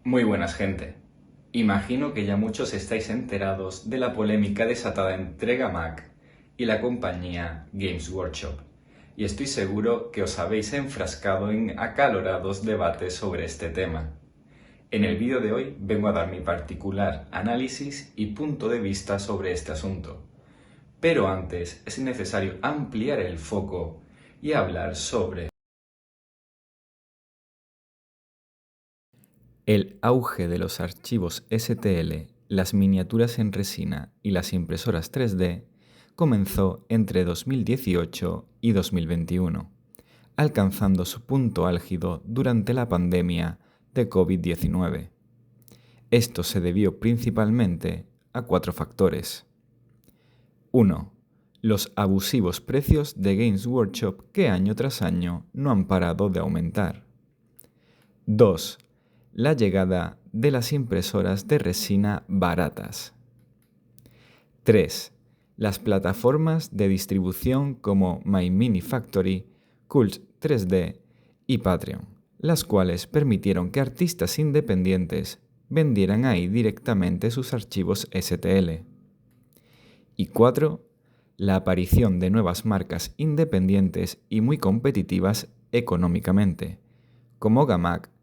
Muy buenas, gente. Imagino que ya muchos estáis enterados de la polémica desatada entre Gamac y la compañía Games Workshop, y estoy seguro que os habéis enfrascado en acalorados debates sobre este tema. En el vídeo de hoy vengo a dar mi particular análisis y punto de vista sobre este asunto. Pero antes es necesario ampliar el foco y hablar sobre el auge de los archivos STL, las miniaturas en resina y las impresoras 3D comenzó entre 2018 y 2021, alcanzando su punto álgido durante la pandemia de COVID-19. Esto se debió principalmente a 4 factores. 1. Los abusivos precios de Games Workshop que año tras año no han parado de aumentar. 2. La llegada de las impresoras de resina baratas. 3. Las plataformas de distribución como My Mini Factory, Cult 3D y Patreon, las cuales permitieron que artistas independientes vendieran ahí directamente sus archivos STL. Y 4. La aparición de nuevas marcas independientes y muy competitivas económicamente, como Gamac,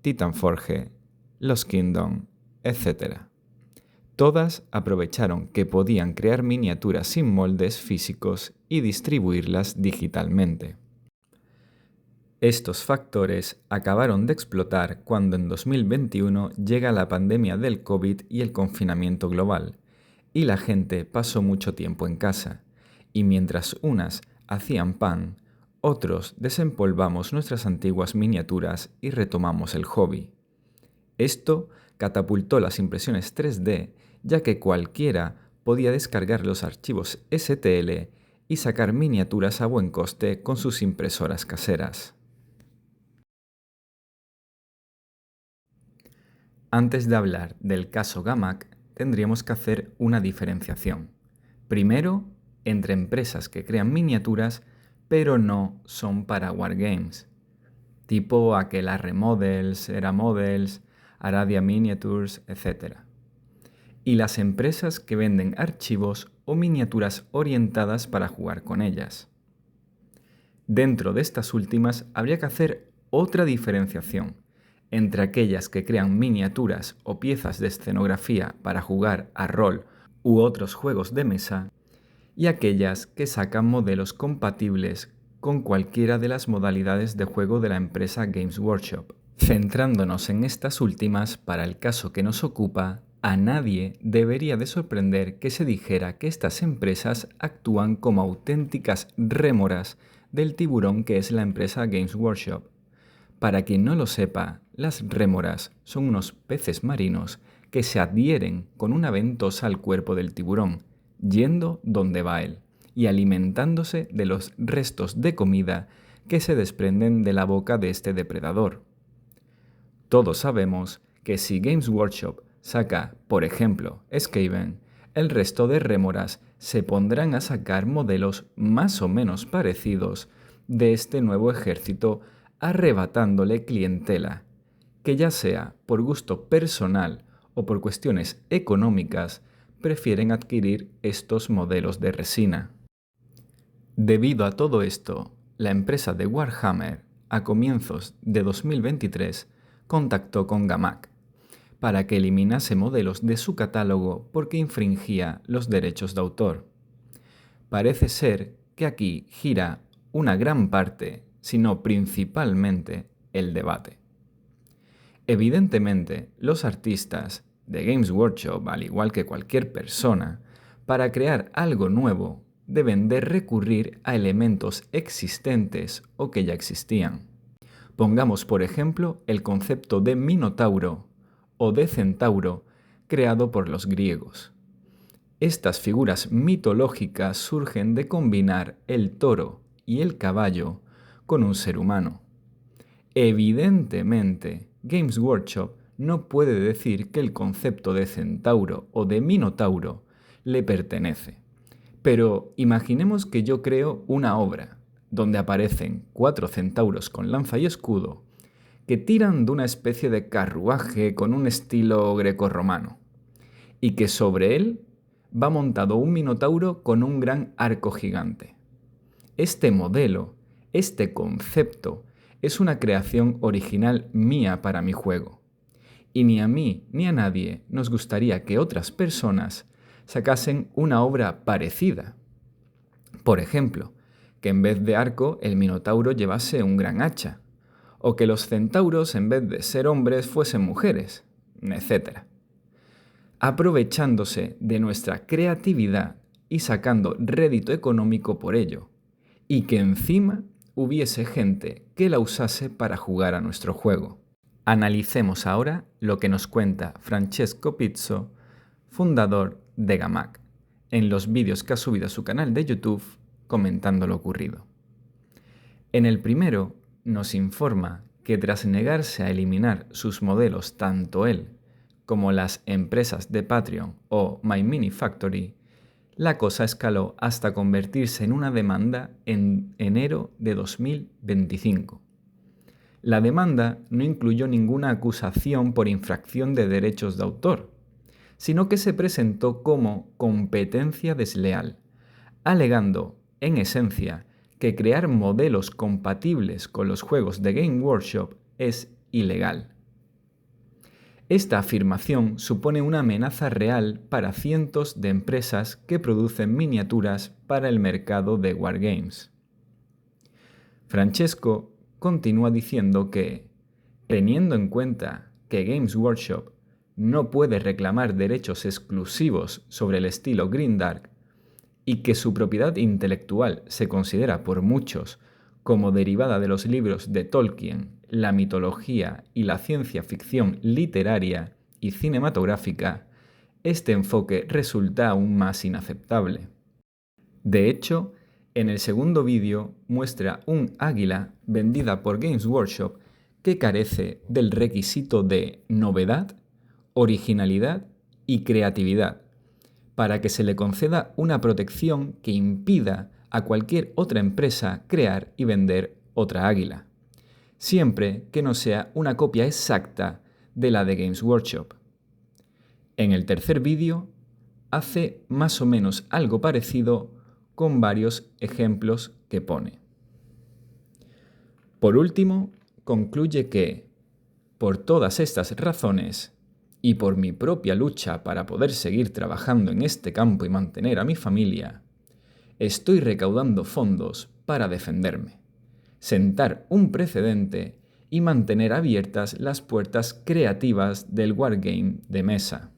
Titan Forge, Lost Kingdom, etc. Todas aprovecharon que podían crear miniaturas sin moldes físicos y distribuirlas digitalmente. Estos factores acabaron de explotar cuando en 2021 llega la pandemia del COVID y el confinamiento global, y la gente pasó mucho tiempo en casa, y mientras unas hacían pan, otros desempolvamos nuestras antiguas miniaturas y retomamos el hobby. Esto catapultó las impresiones 3D, ya que cualquiera podía descargar los archivos STL y sacar miniaturas a buen coste con sus impresoras caseras. Antes de hablar del caso Gamac, tendríamos que hacer una diferenciación. Primero, entre empresas que crean miniaturas, pero no son para Wargames, tipo Aquela Remodels, Era Models, Aradia Miniatures, etc. Y las empresas que venden archivos o miniaturas orientadas para jugar con ellas. Dentro de estas últimas habría que hacer otra diferenciación entre aquellas que crean miniaturas o piezas de escenografía para jugar a rol u otros juegos de mesa y aquellas que sacan modelos compatibles con cualquiera de las modalidades de juego de la empresa Games Workshop. Centrándonos en estas últimas, para el caso que nos ocupa, a nadie debería de sorprender que se dijera que estas empresas actúan como auténticas rémoras del tiburón que es la empresa Games Workshop. Para quien no lo sepa, las rémoras son unos peces marinos que se adhieren con una ventosa al cuerpo del tiburón, yendo donde va él, y alimentándose de los restos de comida que se desprenden de la boca de este depredador. Todos sabemos que si Games Workshop saca, por ejemplo, Skaven, el resto de rémoras se pondrán a sacar modelos más o menos parecidos de este nuevo ejército, arrebatándole clientela, que ya sea por gusto personal o por cuestiones económicas, prefieren adquirir estos modelos de resina. Debido a todo esto, la empresa de Warhammer, a comienzos de 2023, contactó con Gamac para que eliminase modelos de su catálogo porque infringía los derechos de autor. Parece ser que aquí gira una gran parte, si no principalmente, el debate. Evidentemente, los artistas de Games Workshop, al igual que cualquier persona, para crear algo nuevo, deben de recurrir a elementos existentes o que ya existían. Pongamos por ejemplo el concepto de minotauro o de centauro creado por los griegos. Estas figuras mitológicas surgen de combinar el toro y el caballo con un ser humano. Evidentemente, Games Workshop no puede decir que el concepto de centauro o de minotauro le pertenece. Pero imaginemos que yo creo una obra donde aparecen 4 centauros con lanza y escudo, que tiran de una especie de carruaje con un estilo grecorromano, y que sobre él va montado un minotauro con un gran arco gigante. Este modelo, este concepto, es una creación original mía para mi juego. Y ni a mí ni a nadie nos gustaría que otras personas sacasen una obra parecida. Por ejemplo, que en vez de arco el minotauro llevase un gran hacha, o que los centauros en vez de ser hombres fuesen mujeres, etc. Aprovechándose de nuestra creatividad y sacando rédito económico por ello, y que encima hubiese gente que la usase para jugar a nuestro juego. Analicemos ahora lo que nos cuenta Francesco Pizzo, fundador de Gamac, en los vídeos que ha subido a su canal de YouTube comentando lo ocurrido. En el primero nos informa que tras negarse a eliminar sus modelos tanto él como las empresas de Patreon o My Mini Factory, la cosa escaló hasta convertirse en una demanda en enero de 2025. La demanda no incluyó ninguna acusación por infracción de derechos de autor, sino que se presentó como competencia desleal, alegando, en esencia, que crear modelos compatibles con los juegos de Game Workshop es ilegal. Esta afirmación supone una amenaza real para cientos de empresas que producen miniaturas para el mercado de Wargames. Francesco continúa diciendo que, teniendo en cuenta que Games Workshop no puede reclamar derechos exclusivos sobre el estilo Grimdark y que su propiedad intelectual se considera por muchos como derivada de los libros de Tolkien, la mitología y la ciencia ficción literaria y cinematográfica, este enfoque resulta aún más inaceptable. De hecho, en el segundo vídeo muestra un águila vendida por Games Workshop que carece del requisito de novedad, originalidad y creatividad, para que se le conceda una protección que impida a cualquier otra empresa crear y vender otra águila, siempre que no sea una copia exacta de la de Games Workshop. En el tercer vídeo hace más o menos algo parecido con varios ejemplos que pone. Por último, concluye que, por todas estas razones, y por mi propia lucha para poder seguir trabajando en este campo y mantener a mi familia, estoy recaudando fondos para defenderme, sentar un precedente y mantener abiertas las puertas creativas del wargame de mesa.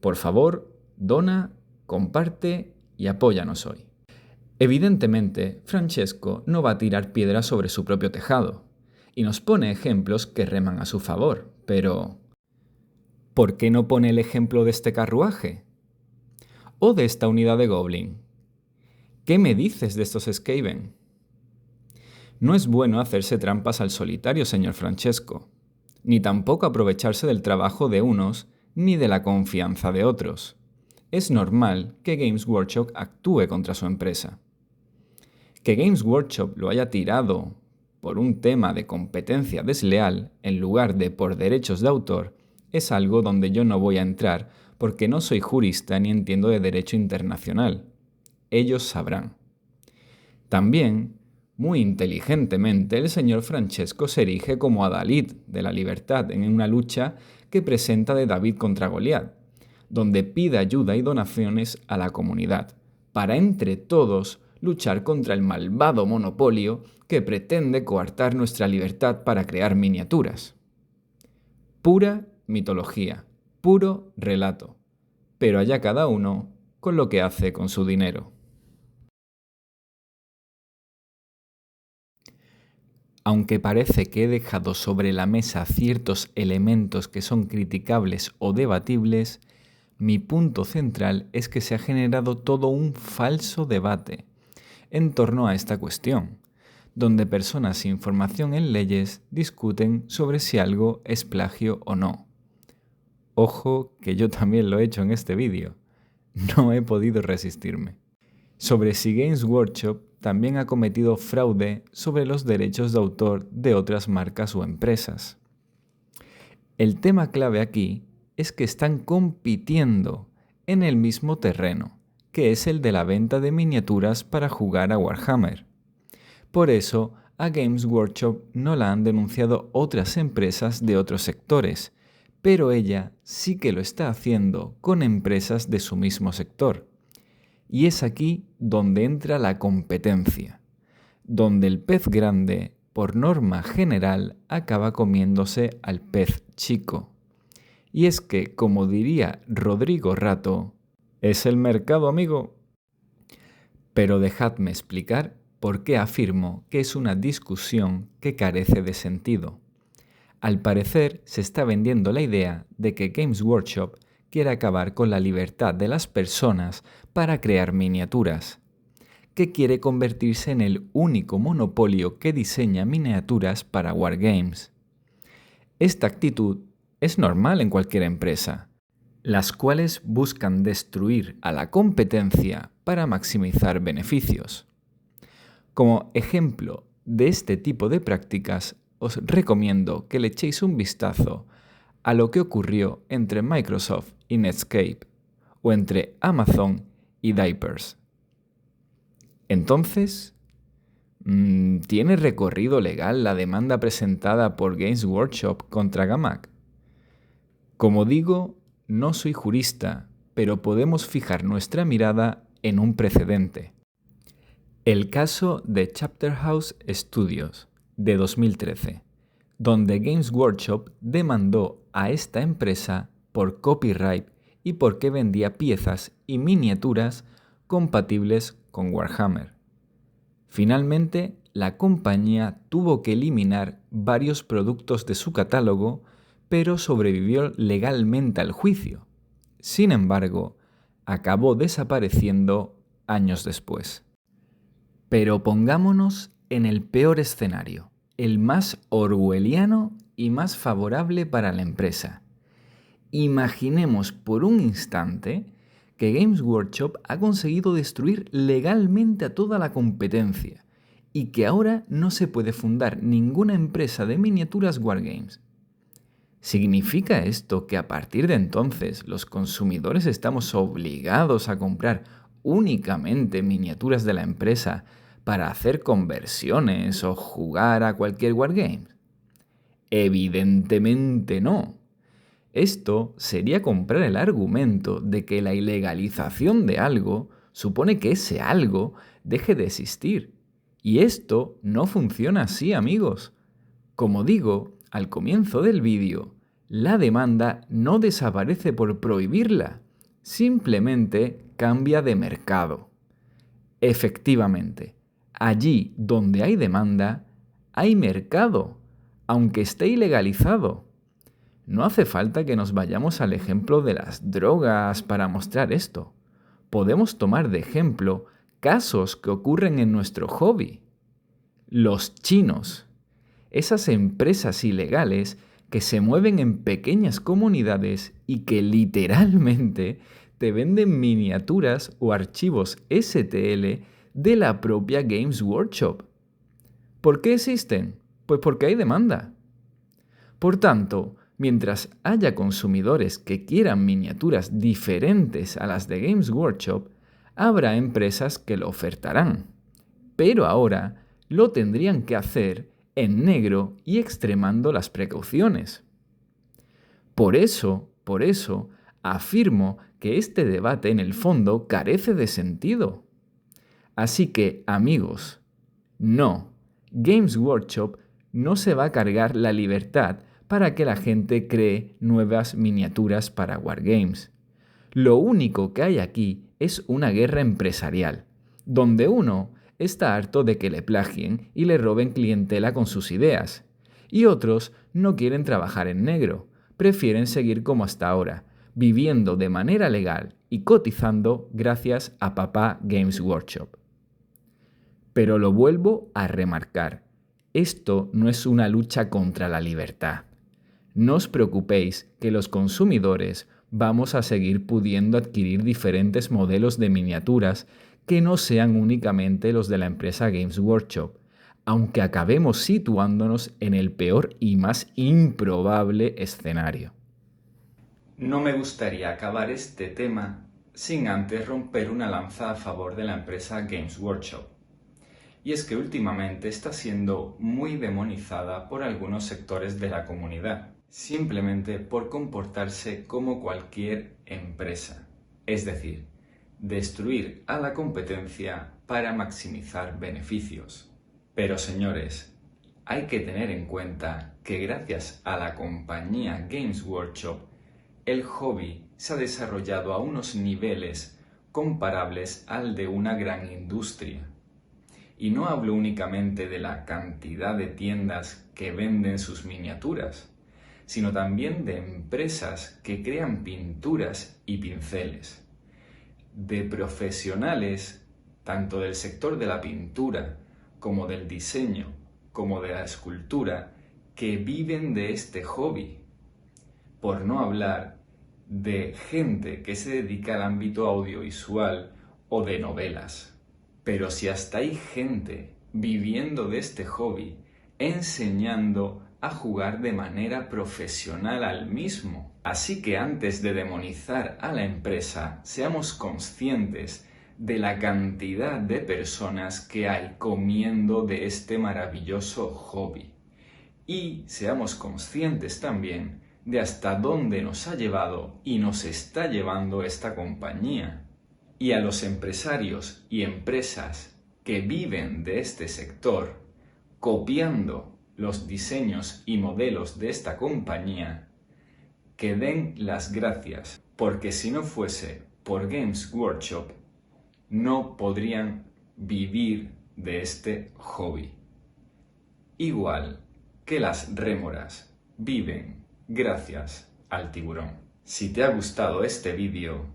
Por favor, dona, comparte y apóyanos hoy. Evidentemente, Francesco no va a tirar piedras sobre su propio tejado, y nos pone ejemplos que reman a su favor, pero ¿por qué no pone el ejemplo de este carruaje? ¿O de esta unidad de Goblin? ¿Qué me dices de estos Skaven? No es bueno hacerse trampas al solitario, señor Francesco, ni tampoco aprovecharse del trabajo de unos ni de la confianza de otros. Es normal que Games Workshop actúe contra su empresa. Que Games Workshop lo haya tirado por un tema de competencia desleal en lugar de por derechos de autor es algo donde yo no voy a entrar porque no soy jurista ni entiendo de derecho internacional. Ellos sabrán. También, muy inteligentemente, el señor Francesco se erige como adalid de la libertad en una lucha que presenta de David contra Goliat, donde pide ayuda y donaciones a la comunidad, para entre todos luchar contra el malvado monopolio que pretende coartar nuestra libertad para crear miniaturas. Pura mitología, puro relato, pero allá cada uno con lo que hace con su dinero. Aunque parece que he dejado sobre la mesa ciertos elementos que son criticables o debatibles, mi punto central es que se ha generado todo un falso debate en torno a esta cuestión, donde personas sin formación en leyes discuten sobre si algo es plagio o no. Ojo que yo también lo he hecho en este vídeo. No he podido resistirme. Sobre si Games Workshop también ha cometido fraude sobre los derechos de autor de otras marcas o empresas. El tema clave aquí es que están compitiendo en el mismo terreno, que es el de la venta de miniaturas para jugar a Warhammer. Por eso, a Games Workshop no la han denunciado otras empresas de otros sectores, pero ella sí que lo está haciendo con empresas de su mismo sector. Y es aquí donde entra la competencia, donde el pez grande, por norma general, acaba comiéndose al pez chico. Y es que, como diría Rodrigo Rato, es el mercado, amigo. Pero dejadme explicar por qué afirmo que es una discusión que carece de sentido. Al parecer, se está vendiendo la idea de que Games Workshop quiere acabar con la libertad de las personas para crear miniaturas, que quiere convertirse en el único monopolio que diseña miniaturas para wargames. Esta actitud es normal en cualquier empresa, las cuales buscan destruir a la competencia para maximizar beneficios. Como ejemplo de este tipo de prácticas, os recomiendo que le echéis un vistazo a lo que ocurrió entre Microsoft y Netscape, o entre Amazon y Diapers. Entonces, ¿tiene recorrido legal la demanda presentada por Games Workshop contra Gamac? Como digo, no soy jurista, pero podemos fijar nuestra mirada en un precedente. El caso de Chapterhouse Studios, de 2013, donde Games Workshop demandó a esta empresa por copyright y porque vendía piezas y miniaturas compatibles con Warhammer. Finalmente, la compañía tuvo que eliminar varios productos de su catálogo, pero sobrevivió legalmente al juicio. Sin embargo, acabó desapareciendo años después. Pero pongámonos en el peor escenario, el más orwelliano y más favorable para la empresa. Imaginemos por un instante que Games Workshop ha conseguido destruir legalmente a toda la competencia y que ahora no se puede fundar ninguna empresa de miniaturas wargames. ¿Significa esto que a partir de entonces los consumidores estamos obligados a comprar únicamente miniaturas de la empresa para hacer conversiones o jugar a cualquier wargame? Evidentemente no. Esto sería comprar el argumento de que la ilegalización de algo supone que ese algo deje de existir. Y esto no funciona así, amigos. Como digo al comienzo del vídeo, la demanda no desaparece por prohibirla, simplemente cambia de mercado. Efectivamente, allí donde hay demanda, hay mercado, aunque esté ilegalizado. No hace falta que nos vayamos al ejemplo de las drogas para mostrar esto. Podemos tomar de ejemplo casos que ocurren en nuestro hobby. Los chinos, esas empresas ilegales que se mueven en pequeñas comunidades y que literalmente te venden miniaturas o archivos STL de la propia Games Workshop. ¿Por qué existen? Pues porque hay demanda. Por tanto, mientras haya consumidores que quieran miniaturas diferentes a las de Games Workshop, habrá empresas que lo ofertarán. Pero ahora lo tendrían que hacer en negro y extremando las precauciones. Por eso, afirmo que este debate en el fondo carece de sentido. Así que, amigos, no, Games Workshop no se va a cargar la libertad para que la gente cree nuevas miniaturas para wargames. Lo único que hay aquí es una guerra empresarial, donde uno está harto de que le plagien y le roben clientela con sus ideas, y otros no quieren trabajar en negro, prefieren seguir como hasta ahora, viviendo de manera legal y cotizando gracias a papá Games Workshop. Pero lo vuelvo a remarcar, esto no es una lucha contra la libertad. No os preocupéis que los consumidores vamos a seguir pudiendo adquirir diferentes modelos de miniaturas que no sean únicamente los de la empresa Games Workshop, aunque acabemos situándonos en el peor y más improbable escenario. No me gustaría acabar este tema sin antes romper una lanza a favor de la empresa Games Workshop. Y es que últimamente está siendo muy demonizada por algunos sectores de la comunidad, simplemente por comportarse como cualquier empresa, es decir, destruir a la competencia para maximizar beneficios. Pero señores, hay que tener en cuenta que gracias a la compañía Games Workshop, el hobby se ha desarrollado a unos niveles comparables al de una gran industria. Y no hablo únicamente de la cantidad de tiendas que venden sus miniaturas, sino también de empresas que crean pinturas y pinceles, de profesionales tanto del sector de la pintura como del diseño, como de la escultura, que viven de este hobby. Por no hablar de gente que se dedica al ámbito audiovisual o de novelas. Pero si hasta hay gente viviendo de este hobby, enseñando a jugar de manera profesional al mismo. Así que antes de demonizar a la empresa, seamos conscientes de la cantidad de personas que hay comiendo de este maravilloso hobby. Y seamos conscientes también de hasta dónde nos ha llevado y nos está llevando esta compañía. Y a los empresarios y empresas que viven de este sector, copiando los diseños y modelos de esta compañía, que den las gracias, porque si no fuese por Games Workshop, no podrían vivir de este hobby. Igual que las rémoras viven gracias al tiburón. Si te ha gustado este vídeo,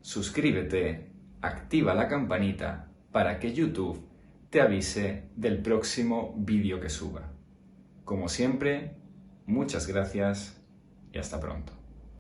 suscríbete, activa la campanita para que YouTube te avise del próximo vídeo que suba. Como siempre, muchas gracias y hasta pronto.